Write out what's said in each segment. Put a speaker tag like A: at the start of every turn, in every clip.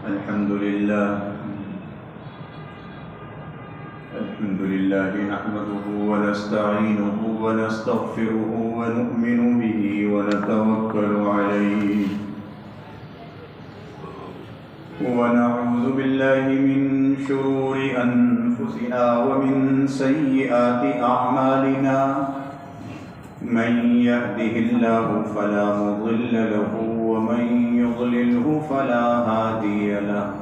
A: अल्हम्दुलिल्लाह नहमदुहु व नस्तईनुहु व नस्तगफिरुहु व नु'मिनु बिही व नतवक्कलु अलैहि व नऊज़ु बिल्लाहि मिन शुरूरि अनफुसिना व मिन सय्यिआति अअमालिना मन यहदिहिल्लाहु फला मुज़िल्ल लहु व मन युज़लिल्हु फला हादिय लहु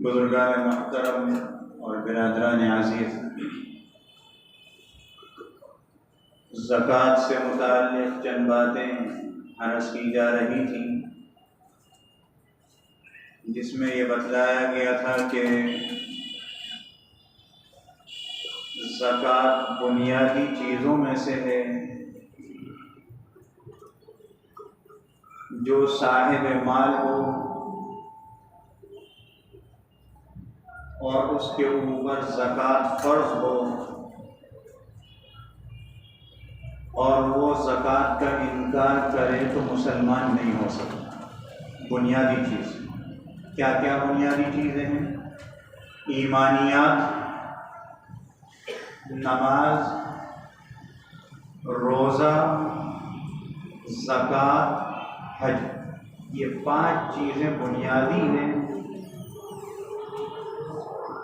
A: बुजुर्गान मुहतरम और बिरादरान अज़ीज़, ज़कात से मुताल्लिक़ चंद बातें अर्ज़ की जा रही थी, जिसमें ये बतलाया गया था कि ज़कात बुनियादी चीज़ों में से है जो साहिब माल हो और उसके ऊपर ज़कात फ़र्ज़ हो और वो ज़कात का इनकार करे तो मुसलमान नहीं हो सकता। बुनियादी चीज़ क्या क्या बुनियादी चीज़ें हैं? ईमानियात, नमाज, रोज़ा, ज़कात, हज, ये 5 चीज़ें बुनियादी हैं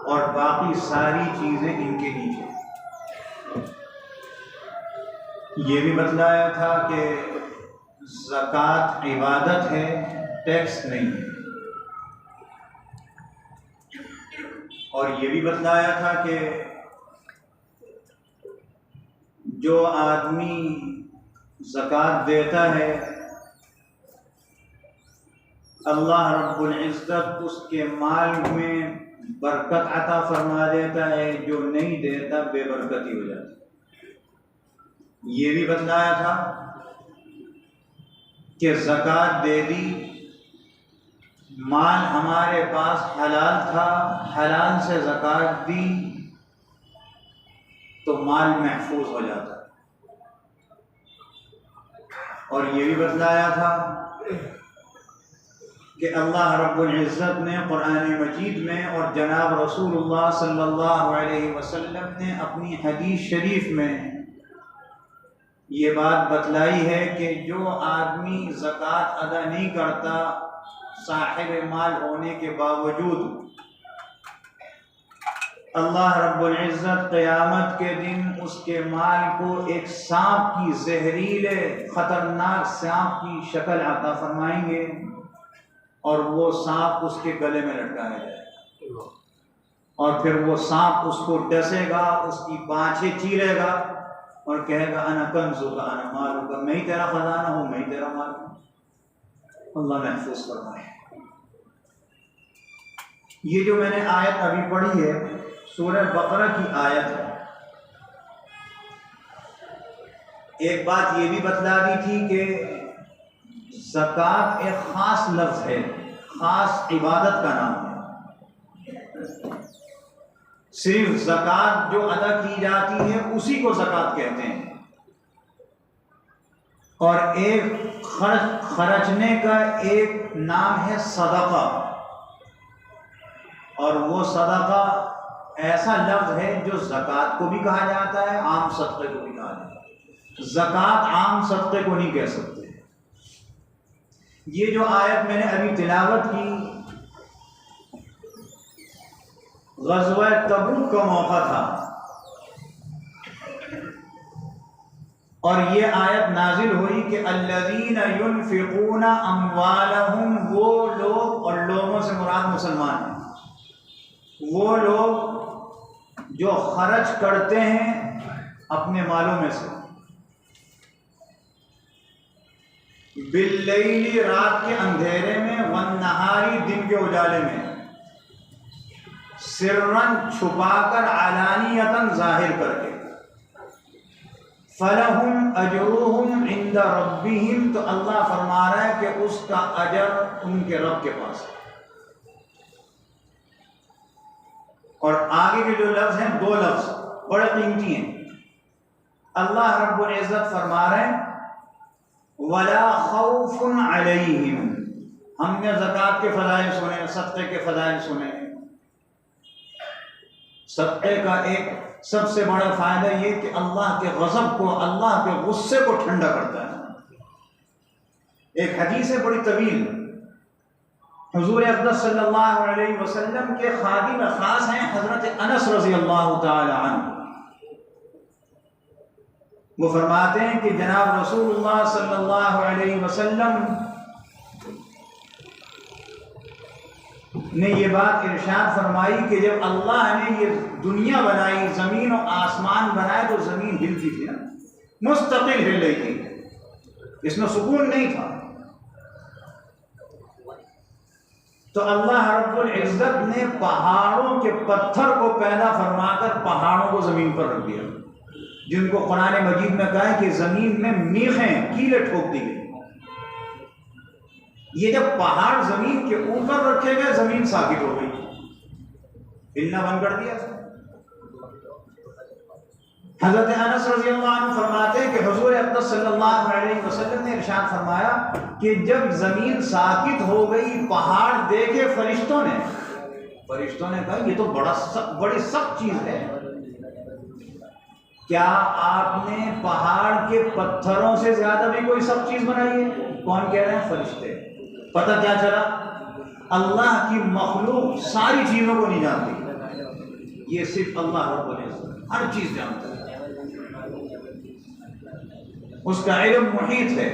A: और बाकी सारी चीज़ें इनके नीचे। ये भी बतलाया था कि ज़कात इबादत है, टैक्स नहीं है। और ये भी बतलाया था कि जो आदमी ज़कात देता है अल्लाह रब्बुल इज़्ज़त उसके माल में बरकत अता फरमा देता है, जो नहीं देता बेबरकती हो जाती है। ये भी बतलाया था कि ज़कात दे दी, माल हमारे पास हलाल था, हलाल से ज़कात दी तो माल महफूज हो जाता। और ये भी बतलाया था कि अल्लाह रब्बुल इज़्ज़त ने कुरान मजीद में और जनाब रसूलुल्लाह सल्लल्लाहु अलैहि वसल्लम ने अपनी हदीस शरीफ में ये बात बतलाई है कि जो आदमी ज़कात अदा नहीं करता साहिब माल होने के बावजूद, अल्लाह रब्बुल इज़्ज़त क़यामत के दिन उसके माल को एक सांप की, जहरीले ख़तरनाक सांप की शक्ल अता फरमाएंगे और वो सांप उसके गले में लटकाया जाएगा और फिर वो सांप उसको डसेगा, उसकी बाँछें चीरेगा और कहेगा अना कंज़ुका अना मालुका, मैं ही तेरा खजाना हूँ, मैं ही तेरा माल हूँ। अल्लाह महफूज फरमाए। ये जो मैंने आयत अभी पढ़ी है सूरह बकरा की आयत है। एक बात ये भी बतला दी थी कि ज़कात एक ख़ास लफ्ज़ है, ख़ास इबादत का नाम है। सिर्फ ज़कात जो अदा की जाती है उसी को ज़कात कहते हैं। और एक खर्चने का एक नाम है सदका, और वो सदका ऐसा लफ्ज़ है जो ज़कात को भी कहा जाता है, आम सदक़े को भी कहा जाता है। ज़कात आम सदक़े को नहीं कह सकते। ये जो आयत मैंने अभी तिलावत की, ग़ज़वा तबूक का मौका था, और ये आयत नाजिल हुई कि अल्लज़ीना युनफ़िक़ूना अम्वालहुम, वो लोग, और लोगों से मुराद मुसलमान हैं, वो लोग जो खर्च करते हैं अपने मालों में से, बिल्लैली, रात के अंधेरे में, वन्नहारी, दिन के उजाले में, सिर्रन, छुपाकर, अलानियतन, जाहिर करके, फलहुम अजरुहुम इंद रब्बिहिम, तो अल्लाह फरमा रहा है कि उसका अजर उनके रब के पास है। और आगे के जो लफ्ज़ हैं, दो लफ्ज़ बड़े कीमती हैं। अल्लाह रब्बुल इज़्ज़त फरमा रहे हैं वला खौफुन अलैहिम। हमने ज़कात के फ़ज़ाइल सुने, सदक़े के फ़ज़ाइल सुने। सदक़े का एक सबसे बड़ा फ़ायदा ये कि अल्लाह के ग़ज़ब को, अल्लाह के गुस्से को ठंडा करता है। एक हदीस है बड़ी तवील, हुज़ूर अक़दस सल्लल्लाहु अलैहि वसल्लम के खादिम ख़ास हैं हज़रत अनस रज़ियल्लाहु ताला अन्हु। वो फरमाते हैं कि जनाब रसूलुल्लाह सल्लल्लाहु अलैहि वसल्लम ने ये बात इरशाद फरमाई कि जब अल्लाह ने ये दुनिया बनाई, ज़मीन और आसमान बनाए, तो ज़मीन हिलती थी ना, मुस्तकिल हिल रही थी, इसमें सुकून नहीं था। तो अल्लाह रब्बुल इज़्ज़त ने पहाड़ों के पत्थर को पैदा फरमाकर पहाड़ों को ज़मीन पर रख दिया, जिनको कुरान मजीद में कहा है कि ज़मीन में मीखें, कीले ठोक दी गई। ये जब पहाड़ ज़मीन के ऊपर रखे गए, ज़मीन साकित हो गई, हिलना बंद कर दिया। हज़रत अनस रज़ियल्लाहु अन्हु फरमाते हैं कि हुज़ूर अक़दस सल्लल्लाहु अलैहि वसल्लम ने इरशाद फरमाया कि जब ज़मीन साकित हो गई, पहाड़ देखे फरिश्तों ने कहा ये तो बड़ी सख्त चीज़ है। क्या आपने पहाड़ के पत्थरों से ज्यादा भी कोई सख्त चीज़ बनाई है? कौन कह रहे हैं? फरिश्ते। पता क्या चला? अल्लाह की मखलूक सारी चीज़ों को नहीं जानती, ये सिर्फ अल्लाह रब्बुल इज़्ज़त हर चीज़ जानता है, उसका इल्म मुहीत है।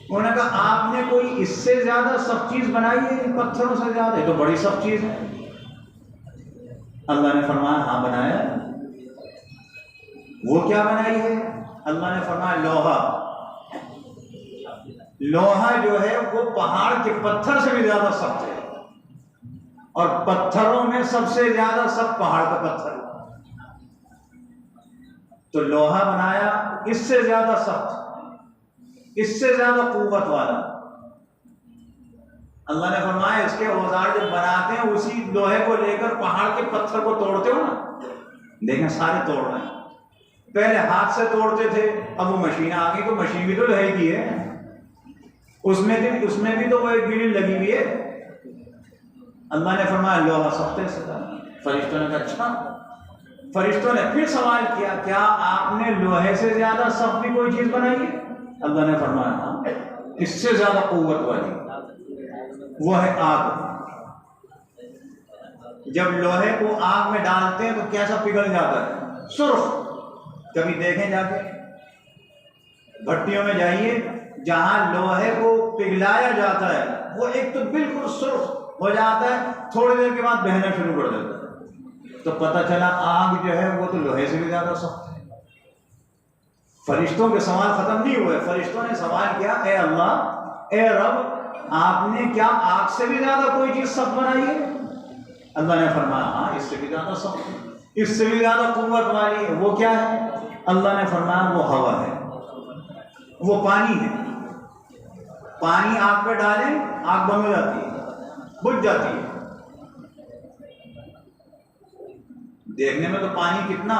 A: उन्होंने कहा आपने कोई इससे ज्यादा सख्त चीज़ बनाई है? पत्थरों से ज्यादा, ये तो बड़ी सख्त चीज़ है। अल्लाह ने फरमाया हाँ बनाया। वो क्या बनाई है? अल्लाह ने फरमाया लोहा। लोहा जो है वो पहाड़ के पत्थर से भी ज्यादा सख्त है, और पत्थरों में सबसे ज्यादा सख्त पहाड़ का पत्थर। तो लोहा बनाया इससे ज्यादा सख्त, इससे ज्यादा कुव्वत वाला। अल्लाह ने फरमाया इसके औजार जब बनाते हैं, उसी लोहे को लेकर पहाड़ के पत्थर को तोड़ते हो ना, देखें सारे तोड़ रहे हैं। पहले हाथ से तोड़ते थे, अब वो मशीन आ गई, तो मशीन भी तो लोहे की है, उसमें भी तो वो एक गिरिल लगी हुई है। अल्लाह ने फरमाया लोहा सख्त है। फरिश्तों ने कहा अच्छा। फरिश्तों ने फिर सवाल किया क्या आपने लोहे से ज्यादा सख्त भी कोई चीज बनाई है? अल्लाह ने फरमाया हाँ, इससे ज्यादा कुव्वत वाली, वो है आग। जब लोहे को आग में डालते हैं तो कैसा पिघल जाता है, सुर्ख। कभी देखें जाके भट्टियों में जाइए, जहां लोहे को पिघलाया जाता है वो एक तो बिल्कुल सुर्ख हो जाता है, थोड़ी देर के बाद बहना शुरू कर देता है। तो पता चला आग जो है वो तो लोहे से भी ज्यादा सख्त है। फरिश्तों के सवाल खत्म नहीं हुए। फरिश्तों ने सवाल किया ए अल्लाह, ए रब, आपने क्या आग से भी ज्यादा कोई चीज सख्त बनाई है? अल्लाह ने फरमाया हाँ, इससे भी ज्यादा सख्त, इससे भी ज्यादा कुव्वत वाली है। वो क्या है? अल्लाह ने फरमाया वो हवा है, वो पानी है। पानी आग पे डालें, आग बंद हो जाती है, बुझ जाती है। देखने में तो पानी कितना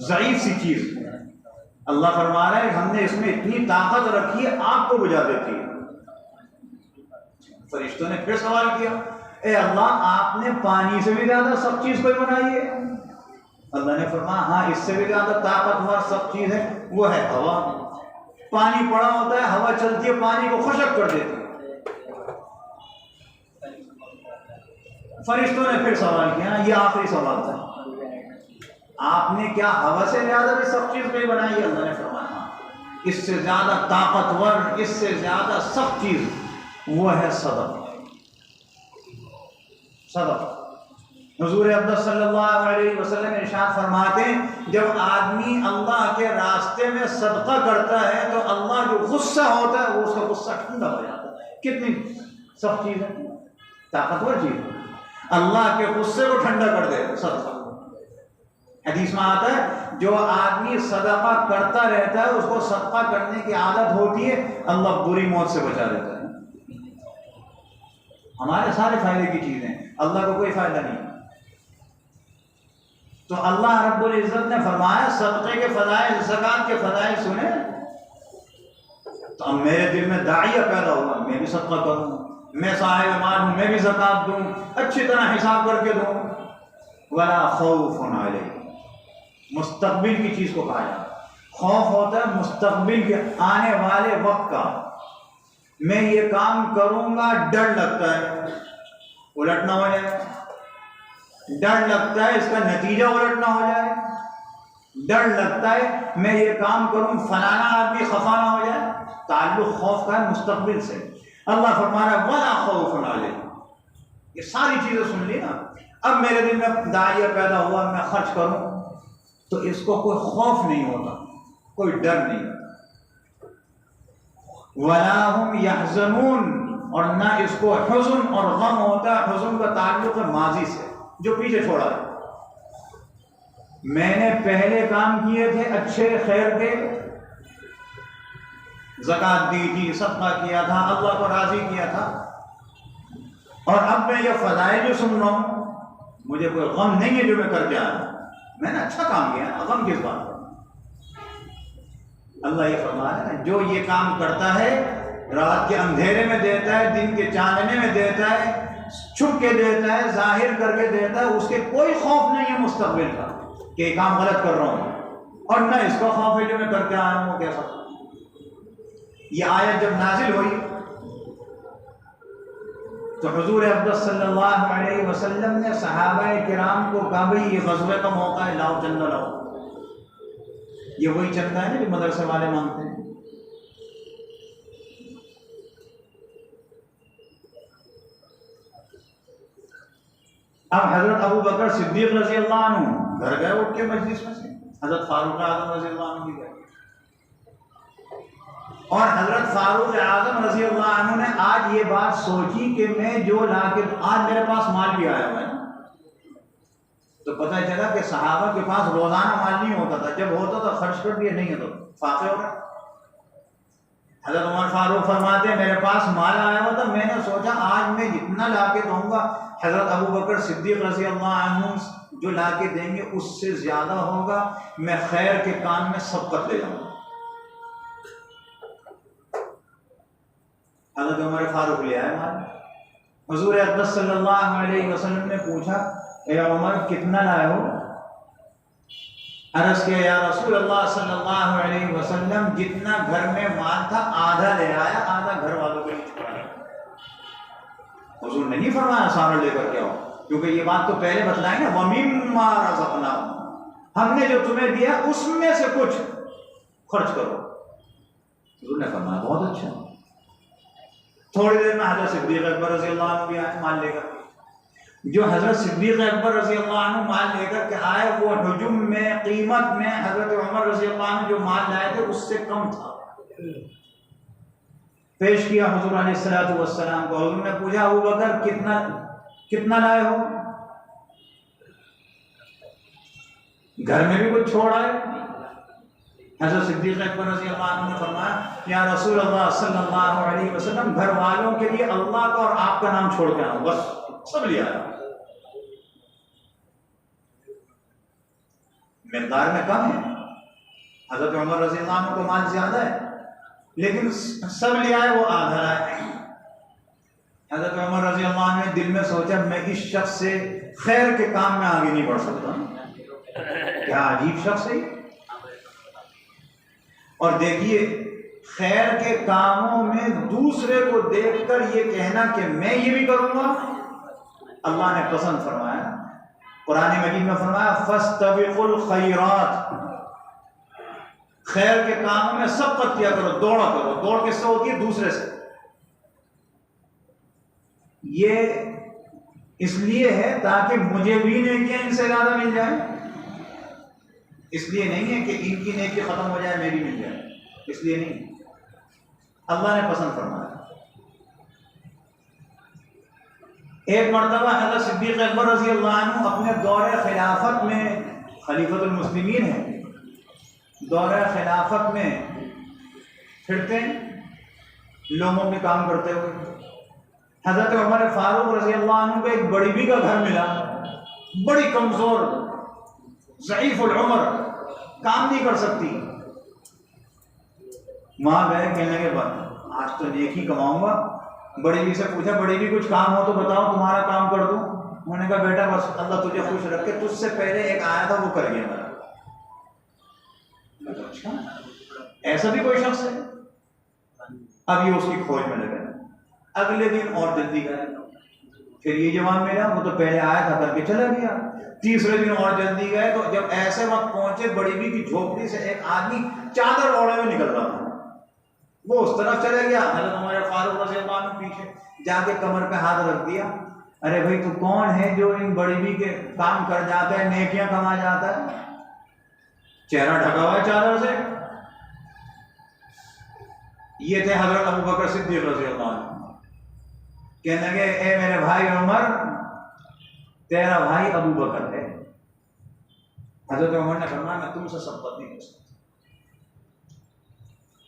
A: ज़ईफ सी चीज, अल्लाह फरमा रहा है हमने इसमें इतनी ताकत रखी है आग को बुझा देती है। फरिश्तों ने फिर सवाल किया, ए अल्लाह आपने पानी से भी ज्यादा सब चीज कोई बनाई है? अल्लाह ने फरमाया हाँ, इससे भी ज्यादा ताकतवर सब चीज है, वो है हवा। पानी पड़ा होता है, हवा चलती है, पानी को खुशक कर देती है। फरिश्तों ने फिर सवाल किया, ये आखिरी सवाल था, आपने क्या हवा से ज्यादा भी सब चीज नहीं बनाई? अल्लाह ने फरमाया इससे ज्यादा ताकतवर, इससे ज्यादा सब चीज वो है सदका। सदका हुजूर अक़दस सल्लल्लाहु अलैहि वसल्लम इरशाद फरमाते हैं जब आदमी अल्लाह के रास्ते में सदका करता है तो अल्लाह जो गुस्सा होता है वो उसका गुस्सा ठंडा हो जाता है। कितनी सब चीज है, ताकतवर चीज है, अल्लाह के गुस्से को ठंडा कर दे सदका। हदीस में आता है जो आदमी सदका करता रहता है उसको सदका करने की आदत होती है, अल्लाह बुरी मौत से बचा देता है। हमारे सारे फायदे की चीजें, अल्लाह को कोई फायदा नहीं। तो अल्लाह रब्बुल इज्जत ने फरमाया सदक़े के फज़ाइल, ज़कात के फज़ाइल सुने। तो अब मेरे दिल में दाइया पैदा हुआ, मैं भी सदका करूं, मैं साहिब माल हूं, मैं भी ज़कात दूं, अच्छी तरह हिसाब करके दूं। वला खौफुन अलैहिम, मुस्तकबिल की चीज को कहा जाता है। खौफ होता है मुस्तकबिल के आने वाले वक्त का, मैं ये काम करूंगा डर लगता है उलट ना हो जाए, डर लगता है इसका नतीजा उलट ना हो जाए, डर लगता है मैं ये काम करूं फलाना आदमी खफा ना हो जाए। ताल्लुक खौफ का है मुस्तकबिल से। अल्लाह फरमा रहा है वला खौफुन अलैहिम, ये सारी चीजें सुन ली ना। अब मेरे दिल में दाइया पैदा हुआ, मैं खर्च करूं तो इसको कोई खौफ नहीं होता, कोई डर नहीं, वला हुम यहज़नून, और ना इसको हुज़्न और गम होता है। हुज़्न का ताल्लुक है माजी से, जो पीछे छोड़ा है। मैंने पहले काम किए थे अच्छे खैर के, ज़कात दी थी, सदका किया था, अल्लाह को राजी किया था, और अब मैं ये फज़ाइल जो सुन रहा हूं मुझे कोई गम नहीं है जो मैं करके आया, मैंने अच्छा काम किया, गम किस बात का? अल्लाह ये फरमा रहा है जो ये काम करता है रात के अंधेरे में देता है, दिन के चांदने में देता है, छुप के देता है, जाहिर करके देता है, उसके कोई खौफ नहीं है मुस्तकबिल का कि ये काम गलत कर रहा हूं, और न इसका खौफ है जो मैं करके आया हूं कैसा। ये आयत जब नाजिल हुई तो हुजूर अक़दस सल्लल्लाहु अलैहि वसल्लम ने सहाबाए किराम को कहा भाई ये ग़ज़वे का मौका है, लाओ चंदा लाओ। ये वही चंदा है ना जो मदरसे वाले मांगते हैं। अब हजरत अबू बकर सिद्दीक रज़ी अल्लाह अन्हु घर गए उठ के मजलिस में से, हजरत फारूक आज़म रज़ी अल्लाह अन्हु भी गए, और हजरत फारूक आज़म रज़ी अल्लाह अन्हु ने आज ये बात सोची कि मैं जो लाके, आज मेरे पास माल भी आया हुआ है, तो पता चला कि सहाबा के पास रोजाना माल नहीं होता था, जब होता था खर्च कर दिया, नहीं है तो फाके हो गए। हजरत उमर फारूक फरमाते हैं मेरे पास माल आया हुआ था, मैंने सोचा आज मैं जितना लाके दूंगा हजरत अबू बकर सिद्दीक रज़ी अल्लाह अन्हु जो लाके देंगे उससे ज्यादा होगा, मैं खैर के काम में सबकत ले जाऊंगा। हजरत उमर फारूक ले आए माल। हुजूर अक़दस सल्लल्लाहु अलैहि वसल्लम ने पूछा ए उमर कितना लाए हो? अर्ज़ किया या रसूल अल्लाह सल्लल्लाहु अलैहि वसल्लम जितना घर में माल था आधा ले आया, आधा घर वालों को नहीं छुड़ाया। हुजूर ने नहीं फरमाया सारा लेकर के आओ, क्योंकि ये बात तो पहले बतलाई ना, वमिम्मा रज़क़नाहुम, हमने जो तुम्हें दिया उसमें से कुछ खर्च करो। हुजूर ने फरमाया बहुत अच्छा। थोड़ी देर में हजरत सिद्दीक़ अकबर रज़ी अल्लाह अन्हु भी आए माल लेकर। जो हजरत सिद्दीक़ अकबर रज़ी अल्लाह अन्हु माल लेकर के आए वो हुजुम में, कीमत में हजरत उमर रज़ी अल्लाह अन्हु जो माल लाए थे उससे कम था। पेश किया हुजूर अलैहिस्सलातु वस्सलाम को। हुजूर ने पूछा अबू बकर कितना लाए हो? घर में भी कुछ छोड़ आए? हज़रत सिद्दीक़ अकबर रज़ी अल्लाह अन्हु ने फरमाया या रसूल अल्लाह सल्लल्लाहु अलैहि वसल्लम घर वालों के लिए अल्लाह का और आपका नाम छोड़ के आऊं, बस सब लिया। मिकदार में कम है। हजरत उमर रज़ी अल्लाह अन्हु को माल ज्यादा है, लेकिन सब ले आए, वो आधा लाए। हजरत उमर रज़ी अल्लाह अन्हु ने दिल में सोचा, मैं इस शख्स से खैर के काम में आगे नहीं बढ़ सकता। क्या अजीब शख्स है। और देखिए, खैर के कामों में दूसरे को देखकर ये कहना कि मैं ये भी करूंगा, अल्लाह ने पसंद फरमाया। कुरान मजीद में फरमाया फस्तबिकुल खैरात, खैर के कामों में सबकत किया करो, दौड़ा करो। दौड़ किससे होती है? दूसरे से। ये इसलिए है ताकि मुझे भी नेकियां इनसे ज्यादा मिल जाए, इसलिए नहीं है कि इनकी नेकी खत्म हो जाए मेरी मिल जाए, इसलिए नहीं, अल्लाह ने पसंद फरमाया। एक मरतबा हज़रत सिद्दीक़ अकबर रज़ी अल्लाह अन्हु अपने दौरे खिलाफत में, खलीफतुल मुस्लिमीन है, दौरे खिलाफत में फिरते लोगों के काम करते हुए। हज़रत उमर फारूक रज़ी अल्लाह अन्हु को एक बड़ीबी का घर मिला, बड़ी कमज़ोर, ज़ईफ़ुल उम्र, काम नहीं कर सकती। वहां गए, कहने के बाद आज तो नेकी कमाऊंगा। बड़ीबी से पूछा, बड़ीबी कुछ काम हो तो बताओ, तुम्हारा काम कर दूं। उन्होंने कहा, बेटा बस अल्लाह तुझे खुश रखे, तुझसे पहले एक आया था वो कर गया मेरा। अच्छा, ऐसा भी कोई शख्स है? अब ये उसकी खोज में लगे। अगले दिन और जल्दी गए, फिर ये जवाब मिला, वो तो पहले आया था करके चला गया। तीसरे दिन और जल्दी गए, तो जब ऐसे वक्त पहुंचे, बड़ीबी की झोपड़ी से एक आदमी चादर ओढ़े हुए निकल रहा था, वो उस तरफ चले गया। हज़रत उमर फारूक रज़ी अल्लाह अन्हु पीछे जाके कमर पे हाथ रख दिया, अरे भाई तू कौन है जो इन बड़ीबी के काम कर जाता है, नेकियां कमा जाता है? चेहरा ढका हुआ है चादर से। ये थे हज़रत अबू बकर सिद्दीक़ रज़ी अल्लाह अन्हु। कहने लगे, ए मेरे भाई उमर, तेरा भाई अबू बकर है। हज़रत उमर ने फरमाया, मैं तुमसे सबकत नहीं कर सकता।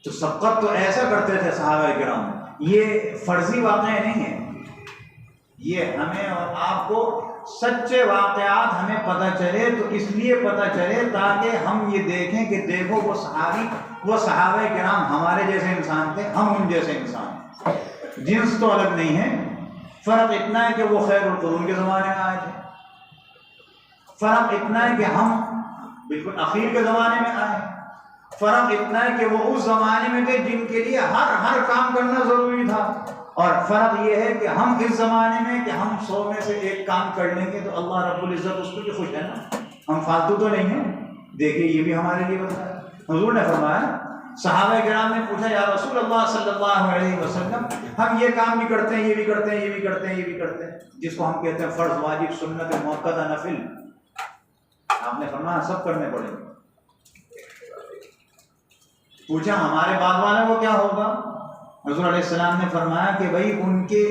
A: तो सबकत तो ऐसा करते थे सहाबा किराम, ये फर्जी वाक़या नहीं है, ये हमें और आपको सच्चे वाक़यात हमें पता चले, तो इसलिए पता चले ताकि हम ये देखें कि देखो वो सहाबी, वो सहाबा किराम हमारे जैसे इंसान थे, हम उन जैसे इंसान, जिन्स तो अलग नहीं है। फर्क इतना है कि वो खैरुल कुरून के ज़माने में आए थे, फर्क इतना है कि हम बिल्कुल आखिर के ज़माने में आए, फर्क इतना है कि वो उस ज़माने में थे जिनके लिए हर काम करना ज़रूरी था, और फ़र्क ये है कि हम इस ज़माने में कि हम 100 में से एक काम कर लेंगे तो अल्लाह रब्बुल इज़्ज़त उसको भी खुश है ना, हम फालतू तो नहीं हैं। देखिए ये भी हमारे लिए बताया। हुज़ूर ने फरमाया, सहाबा किराम ने पूछा, या रसूल अल्लाह सल्लल्लाहु अलैहि वसल्लम, हम ये काम भी करते हैं, ये भी करते हैं, ये भी करते हैं, ये भी करते हैं, जिसको हम कहते हैं फ़र्ज़, वाजिब, सुन्नत, मुअक्कदा, नफिल, आपने फरमाया सब करने पड़ेंगे। पूछा हमारे बाद वालों को क्या होगा? हुज़ूर अलैहिस्सलाम ने फरमाया कि भाई उनके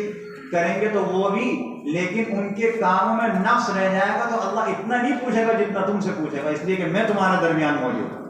A: करेंगे तो वो भी, लेकिन उनके कामों में नक्स रह जाएगा तो अल्लाह इतना नहीं पूछेगा जितना तुमसे पूछेगा, इसलिए कि मैं तुम्हारे दरमियान मौजूद हूं।